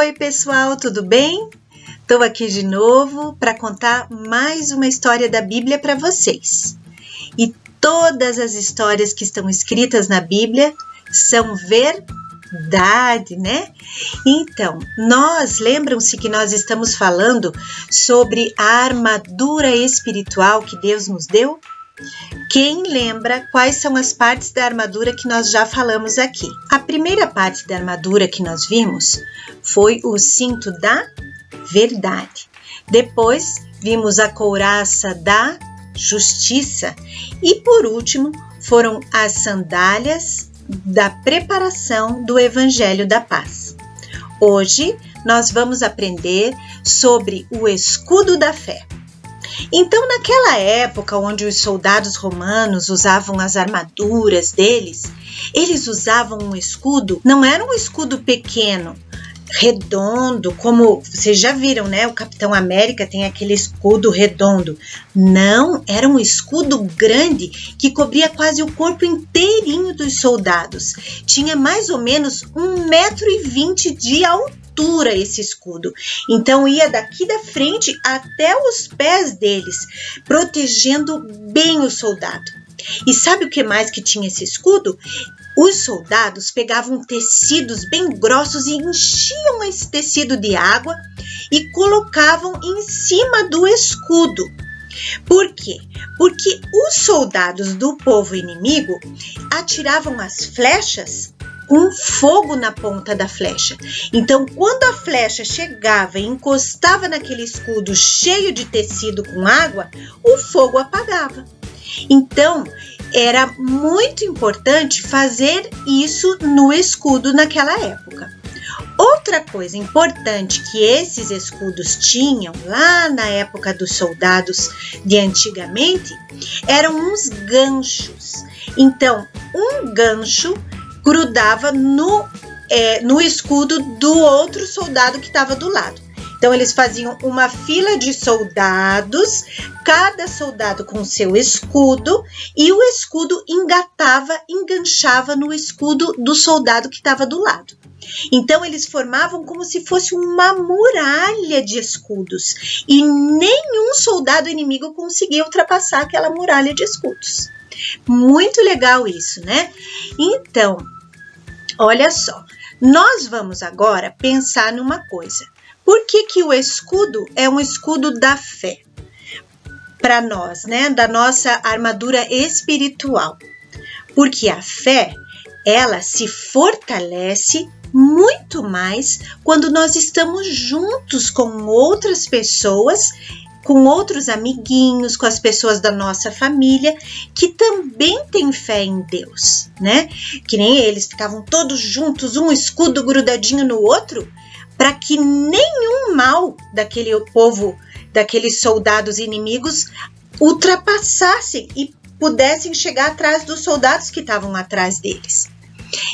Oi, pessoal, tudo bem? Estou aqui de novo para contar mais uma história da Bíblia para vocês. E todas as histórias que estão escritas na Bíblia são verdade, né? Então, lembram-se que nós estamos falando sobre a armadura espiritual que Deus nos deu? Quem lembra quais são as partes da armadura que nós já falamos aqui? A primeira parte da armadura que nós vimos foi o cinto da verdade. Depois vimos a couraça da justiça e por último foram as sandálias da preparação do Evangelho da Paz. Hoje nós vamos aprender sobre o escudo da fé. Então, naquela época onde os soldados romanos usavam as armaduras deles, eles usavam um escudo, não era um escudo pequeno, redondo, como vocês já viram, né? O Capitão América tem aquele escudo redondo. Não, era um escudo grande que cobria quase o corpo inteirinho dos soldados. Tinha mais ou menos 1,20 m de altura esse escudo. Então ia daqui da frente até os pés deles, protegendo bem o soldado. E sabe o que mais que tinha esse escudo? Os soldados pegavam tecidos bem grossos e enchiam esse tecido de água e colocavam em cima do escudo. Por quê? Porque os soldados do povo inimigo atiravam as flechas com fogo na ponta da flecha. Então, quando a flecha chegava e encostava naquele escudo cheio de tecido com água, o fogo apagava. Então, era muito importante fazer isso no escudo naquela época. Outra coisa importante que esses escudos tinham lá na época dos soldados de antigamente eram uns ganchos. Então, um gancho grudava no escudo do outro soldado que estava do lado. Então, eles faziam uma fila de soldados, cada soldado com seu escudo, e o escudo enganchava no escudo do soldado que estava do lado. Então, eles formavam como se fosse uma muralha de escudos, e nenhum soldado inimigo conseguia ultrapassar aquela muralha de escudos. Muito legal isso, né? Então, olha só, nós vamos agora pensar numa coisa. Por que o escudo é um escudo da fé? Para nós, né? Da nossa armadura espiritual. Porque a fé, ela se fortalece muito mais quando nós estamos juntos com outras pessoas, com outros amiguinhos, com as pessoas da nossa família, que também têm fé em Deus, né? Que nem eles ficavam todos juntos, um escudo grudadinho no outro, para que nenhum mal daquele povo, daqueles soldados inimigos, ultrapassassem e pudessem chegar atrás dos soldados que estavam atrás deles.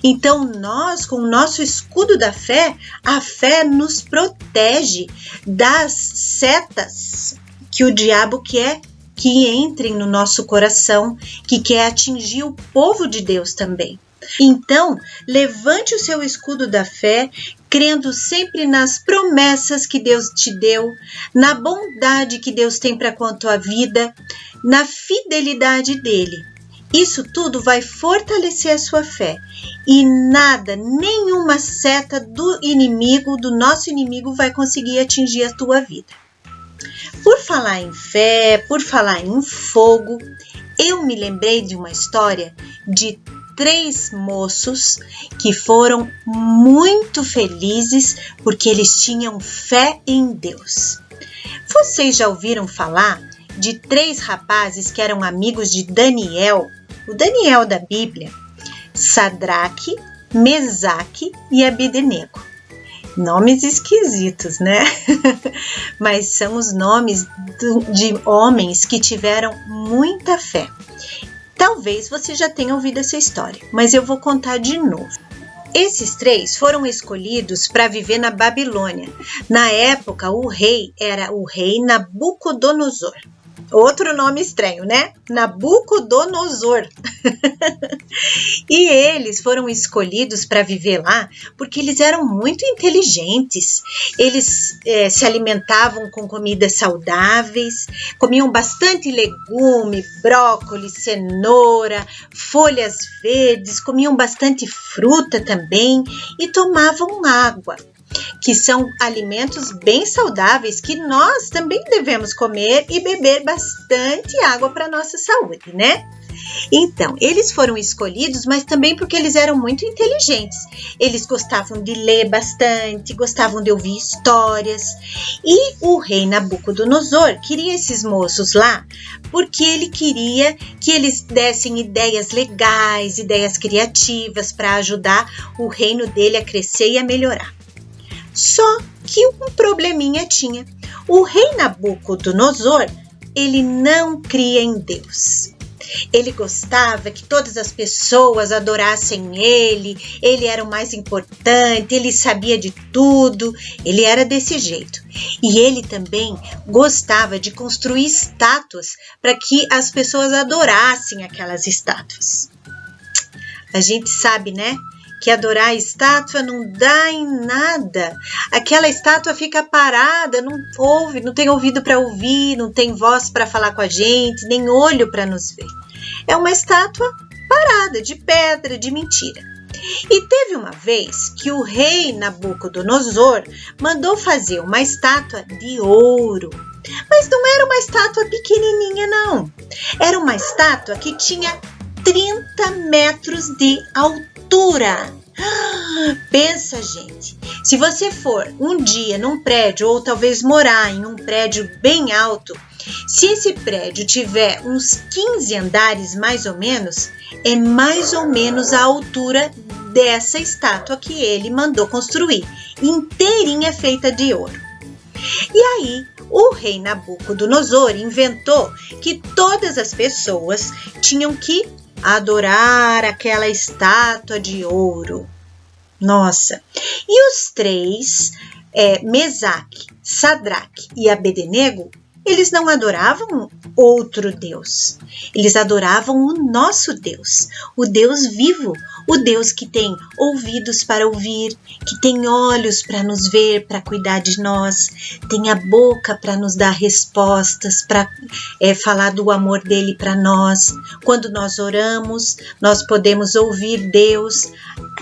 Então, nós, com o nosso escudo da fé, a fé nos protege das setas que o diabo quer que entrem no nosso coração, que quer atingir o povo de Deus também. Então, levante o seu escudo da fé, crendo sempre nas promessas que Deus te deu, na bondade que Deus tem para com a tua vida, na fidelidade dele. Isso tudo vai fortalecer a sua fé e nada, nenhuma seta do inimigo, do nosso inimigo, vai conseguir atingir a tua vida. Por falar em fé, por falar em fogo, eu me lembrei de uma história de 3 moços que foram muito felizes porque eles tinham fé em Deus. Vocês já ouviram falar de 3 rapazes que eram amigos de Daniel, o Daniel da Bíblia? Sadraque, Mesaque e Abednego. Nomes esquisitos, né? Mas são os nomes de homens que tiveram muita fé. Talvez você já tenha ouvido essa história, mas eu vou contar de novo. Esses 3 foram escolhidos para viver na Babilônia. Na época, o rei era o rei Nabucodonosor. Outro nome estranho, né? Nabucodonosor. E eles foram escolhidos para viver lá porque eles eram muito inteligentes. Eles se alimentavam com comidas saudáveis, comiam bastante legume, brócolis, cenoura, folhas verdes, comiam bastante fruta também e tomavam água, que são alimentos bem saudáveis que nós também devemos comer e beber bastante água para a nossa saúde, né? Então, eles foram escolhidos, mas também porque eles eram muito inteligentes. Eles gostavam de ler bastante, gostavam de ouvir histórias. E o rei Nabucodonosor queria esses moços lá porque ele queria que eles dessem ideias legais, ideias criativas para ajudar o reino dele a crescer e a melhorar. Só que um probleminha tinha. O rei Nabucodonosor, ele não cria em Deus. Ele gostava que todas as pessoas adorassem ele era o mais importante, ele sabia de tudo, ele era desse jeito. E ele também gostava de construir estátuas para que as pessoas adorassem aquelas estátuas. A gente sabe, né? Que adorar a estátua não dá em nada. Aquela estátua fica parada, não ouve, não tem ouvido para ouvir, não tem voz para falar com a gente, nem olho para nos ver. É uma estátua parada, de pedra, de mentira. E teve uma vez que o rei Nabucodonosor mandou fazer uma estátua de ouro. Mas não era uma estátua pequenininha, não. Era uma estátua que tinha 30 metros de altura. Pensa, gente, se você for um dia num prédio ou talvez morar em um prédio bem alto, se esse prédio tiver uns 15 andares mais ou menos, é mais ou menos a altura dessa estátua que ele mandou construir, inteirinha feita de ouro. E aí, o rei Nabucodonosor inventou que todas as pessoas tinham que adorar aquela estátua de ouro. Nossa! E os três, Mesaque, Sadraque e Abednego, eles não adoravam outro Deus. Eles adoravam o nosso Deus, o Deus vivo, o Deus que tem ouvidos para ouvir, que tem olhos para nos ver, para cuidar de nós, tem a boca para nos dar respostas, para falar do amor dele para nós. Quando nós oramos, nós podemos ouvir Deus.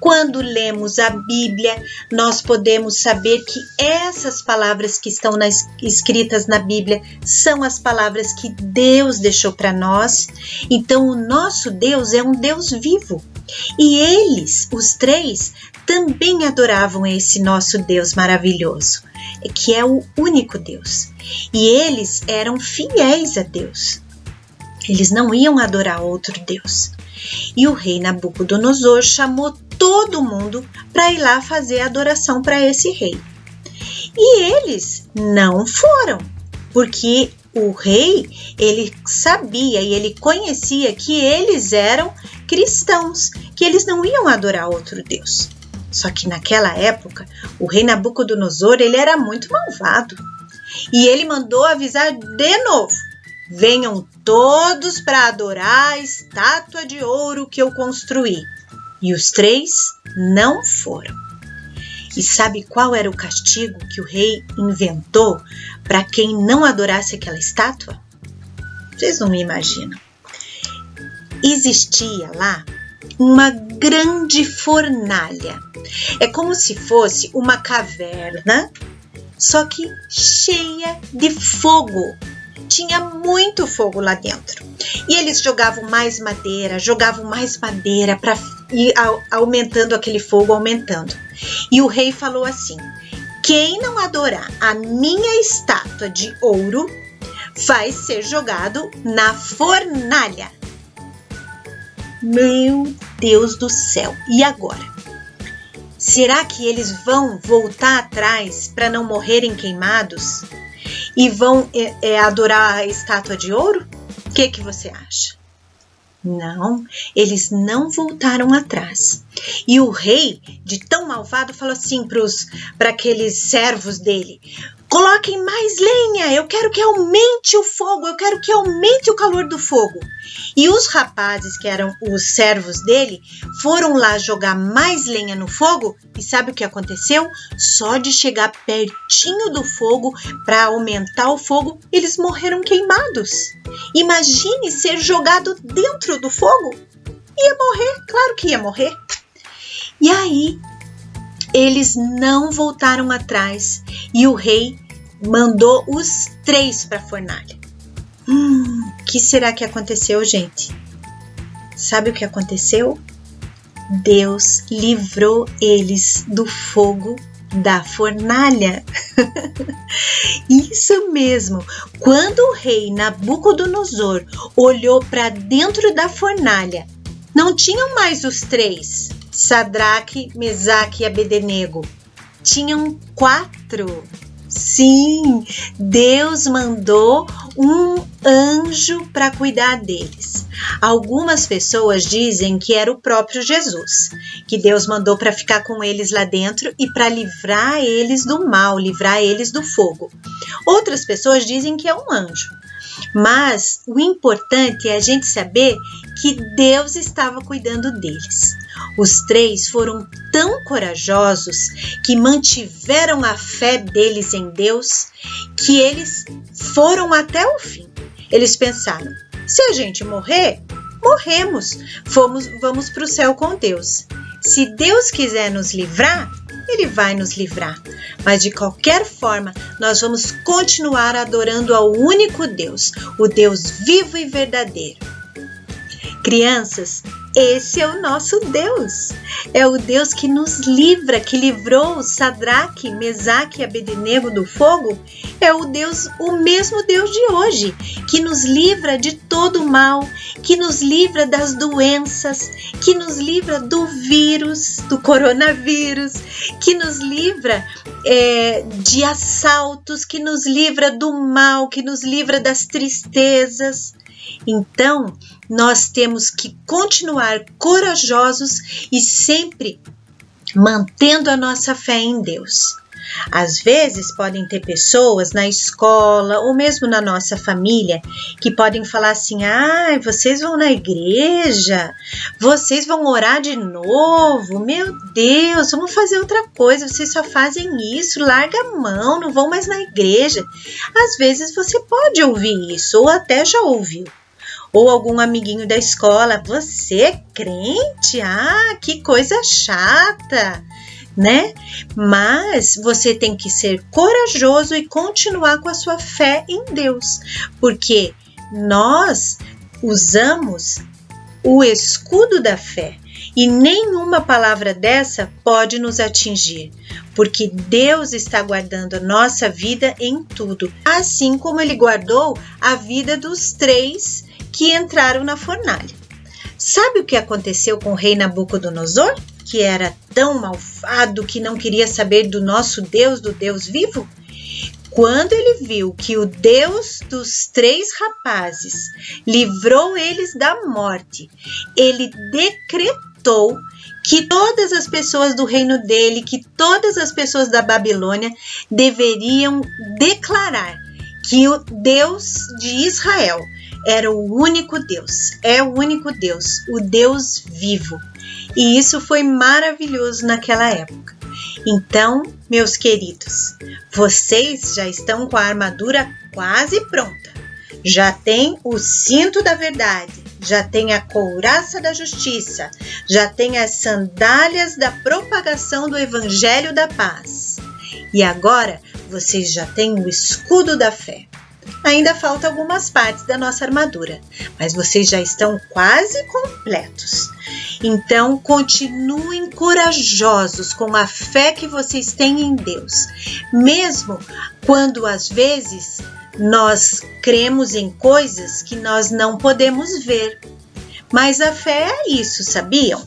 Quando lemos a Bíblia, nós podemos saber que essas palavras que estão escritas na Bíblia são as palavras que Deus deixou para nós. Então, o nosso Deus é um Deus vivo. E eles, os três, também adoravam esse nosso Deus maravilhoso, que é o único Deus. E eles eram fiéis a Deus. Eles não iam adorar outro Deus. E o rei Nabucodonosor chamou todo mundo para ir lá fazer adoração para esse rei. E eles não foram, porque o rei, ele sabia e ele conhecia que eles eram cristãos, que eles não iam adorar outro Deus. Só que naquela época, o rei Nabucodonosor, ele era muito malvado. E ele mandou avisar de novo: venham todos para adorar a estátua de ouro que eu construí. E os três não foram. E sabe qual era o castigo que o rei inventou para quem não adorasse aquela estátua? Vocês não me imaginam. Existia lá uma grande fornalha. É como se fosse uma caverna, só que cheia de fogo. Tinha muito fogo lá dentro. E eles jogavam mais madeira para ir aumentando aquele fogo, aumentando. E o rei falou assim: quem não adorar a minha estátua de ouro vai ser jogado na fornalha. Meu Deus do céu! E agora? Será que eles vão voltar atrás para não morrerem queimados? E vão adorar a estátua de ouro? O que você acha? Não, eles não voltaram atrás. E o rei, de tão malvado, falou assim para aqueles servos dele: Coloquem mais lenha, eu quero que aumente o fogo, eu quero que aumente o calor do fogo. E os rapazes, que eram os servos dele, foram lá jogar mais lenha no fogo e sabe o que aconteceu? Só de chegar pertinho do fogo para aumentar o fogo, eles morreram queimados. Imagine ser jogado dentro do fogo. Ia morrer, claro que ia morrer. E aí, eles não voltaram atrás e o rei mandou os 3 para a fornalha. O que será que aconteceu, gente? Sabe o que aconteceu? Deus livrou eles do fogo da fornalha. Isso mesmo. Quando o rei Nabucodonosor olhou para dentro da fornalha, não tinham mais os 3, Sadraque, Mesaque e Abednego. Tinham 4. Sim, Deus mandou um anjo para cuidar deles. Algumas pessoas dizem que era o próprio Jesus, que Deus mandou para ficar com eles lá dentro e para livrar eles do mal, livrar eles do fogo. Outras pessoas dizem que é um anjo. Mas o importante é a gente saber que Deus estava cuidando deles. Os 3 foram tão corajosos que mantiveram a fé deles em Deus, que eles foram até o fim. Eles pensaram, se a gente morrer, morremos, vamos para o céu com Deus. Se Deus quiser nos livrar, Ele vai nos livrar. Mas de qualquer forma, nós vamos continuar adorando ao único Deus, o Deus vivo e verdadeiro. Crianças, esse é o nosso Deus. É o Deus que nos livra, que livrou Sadraque, Mesaque e Abednego do fogo. É o mesmo Deus de hoje, que nos livra de todo o mal, que nos livra das doenças, que nos livra do vírus, do coronavírus, que nos livra de assaltos, que nos livra do mal, que nos livra das tristezas. Então, nós temos que continuar corajosos e sempre mantendo a nossa fé em Deus. Às vezes podem ter pessoas na escola ou mesmo na nossa família que podem falar assim, vocês vão na igreja, vocês vão orar de novo, meu Deus, vamos fazer outra coisa, vocês só fazem isso, larga a mão, não vão mais na igreja. Às vezes você pode ouvir isso ou até já ouviu. Ou algum amiguinho da escola, você é crente? Que coisa chata, né? Mas você tem que ser corajoso e continuar com a sua fé em Deus, porque nós usamos o escudo da fé e nenhuma palavra dessa pode nos atingir, porque Deus está guardando a nossa vida em tudo, assim como Ele guardou a vida dos 3 que entraram na fornalha. Sabe o que aconteceu com o rei Nabucodonosor, que era tão malvado que não queria saber do nosso Deus, do Deus vivo? Quando ele viu que o Deus dos 3 rapazes livrou eles da morte, ele decretou que todas as pessoas do reino dele, que todas as pessoas da Babilônia deveriam declarar que o Deus de Israel era o único Deus, é o único Deus, o Deus vivo. E isso foi maravilhoso naquela época. Então, meus queridos, vocês já estão com a armadura quase pronta. Já tem o cinto da verdade, já tem a couraça da justiça, já tem as sandálias da propagação do evangelho da paz. E agora, vocês já têm o escudo da fé. Ainda faltam algumas partes da nossa armadura, mas vocês já estão quase completos. Então, continuem corajosos com a fé que vocês têm em Deus, mesmo quando às vezes nós cremos em coisas que nós não podemos ver. Mas a fé é isso, sabiam?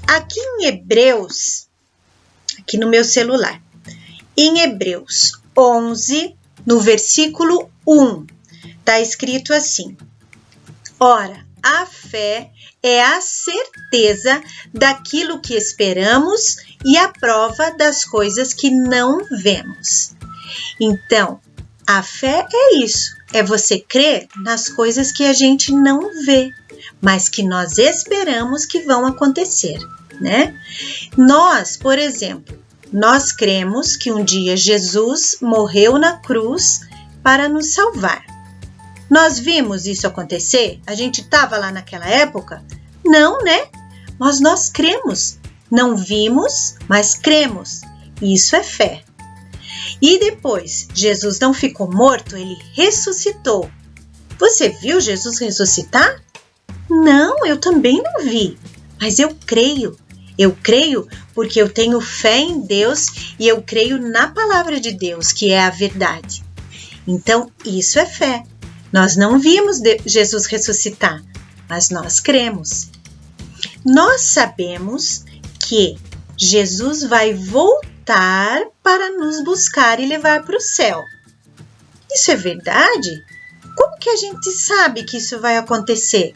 Aqui em Hebreus, aqui no meu celular, em Hebreus 11, no versículo 1, está escrito assim: ora, a fé é a certeza daquilo que esperamos e a prova das coisas que não vemos. Então, a fé é isso, é você crer nas coisas que a gente não vê, mas que nós esperamos que vão acontecer, né? Nós, por exemplo, nós cremos que um dia Jesus morreu na cruz para nos salvar. Nós vimos isso acontecer? A gente estava lá naquela época? Não, né? Mas nós cremos. Não vimos, mas cremos. Isso é fé. E depois, Jesus não ficou morto, ele ressuscitou. Você viu Jesus ressuscitar? Não, eu também não vi, mas eu creio. Eu creio porque eu tenho fé em Deus e eu creio na palavra de Deus, que é a verdade. Então, isso é fé. Nós não vimos Jesus ressuscitar, mas nós cremos. Nós sabemos que Jesus vai voltar para nos buscar e levar para o céu. Isso é verdade? Como que a gente sabe que isso vai acontecer?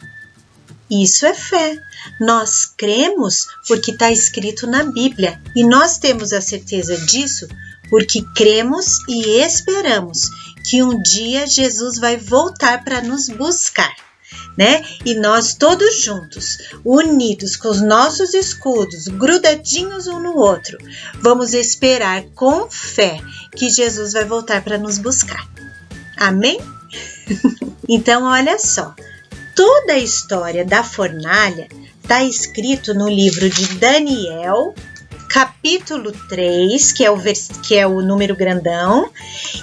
Isso é fé. Nós cremos porque está escrito na Bíblia e nós temos a certeza disso porque cremos e esperamos que um dia Jesus vai voltar para nos buscar, né? E nós todos juntos, unidos com os nossos escudos, grudadinhos um no outro, vamos esperar com fé que Jesus vai voltar para nos buscar. Amém? Então, olha só. Toda a história da fornalha está escrito no livro de Daniel, capítulo 3, que é o número grandão,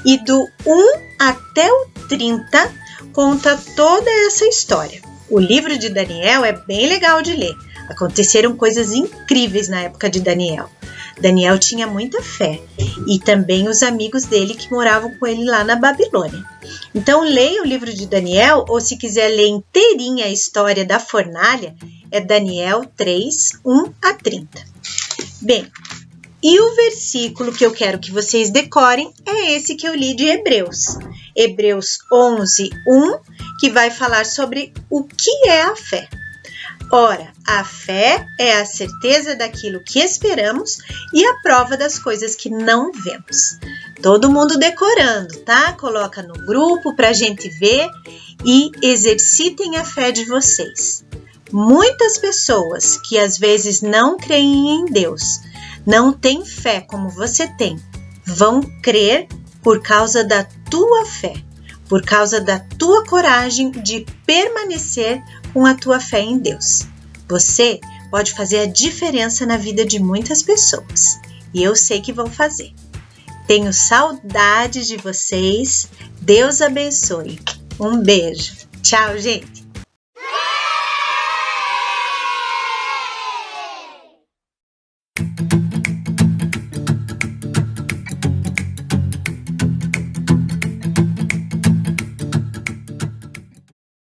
e do 1 até o 30 conta toda essa história. O livro de Daniel é bem legal de ler. Aconteceram coisas incríveis na época de Daniel. Daniel tinha muita fé e também os amigos dele que moravam com ele lá na Babilônia. Então leia o livro de Daniel, ou se quiser ler inteirinha a história da fornalha, é Daniel 3, 1 a 30. Bem, e o versículo que eu quero que vocês decorem é esse que eu li de Hebreus. Hebreus 11, 1, que vai falar sobre o que é a fé. Ora, a fé é a certeza daquilo que esperamos e a prova das coisas que não vemos. Todo mundo decorando, tá? Coloca no grupo pra gente ver e exercitem a fé de vocês. Muitas pessoas que às vezes não creem em Deus, não têm fé como você tem, vão crer por causa da tua fé, por causa da tua coragem de permanecer com a tua fé em Deus. Você pode fazer a diferença na vida de muitas pessoas e eu sei que vão fazer. Tenho saudade de vocês. Deus abençoe. Um beijo. Tchau, gente.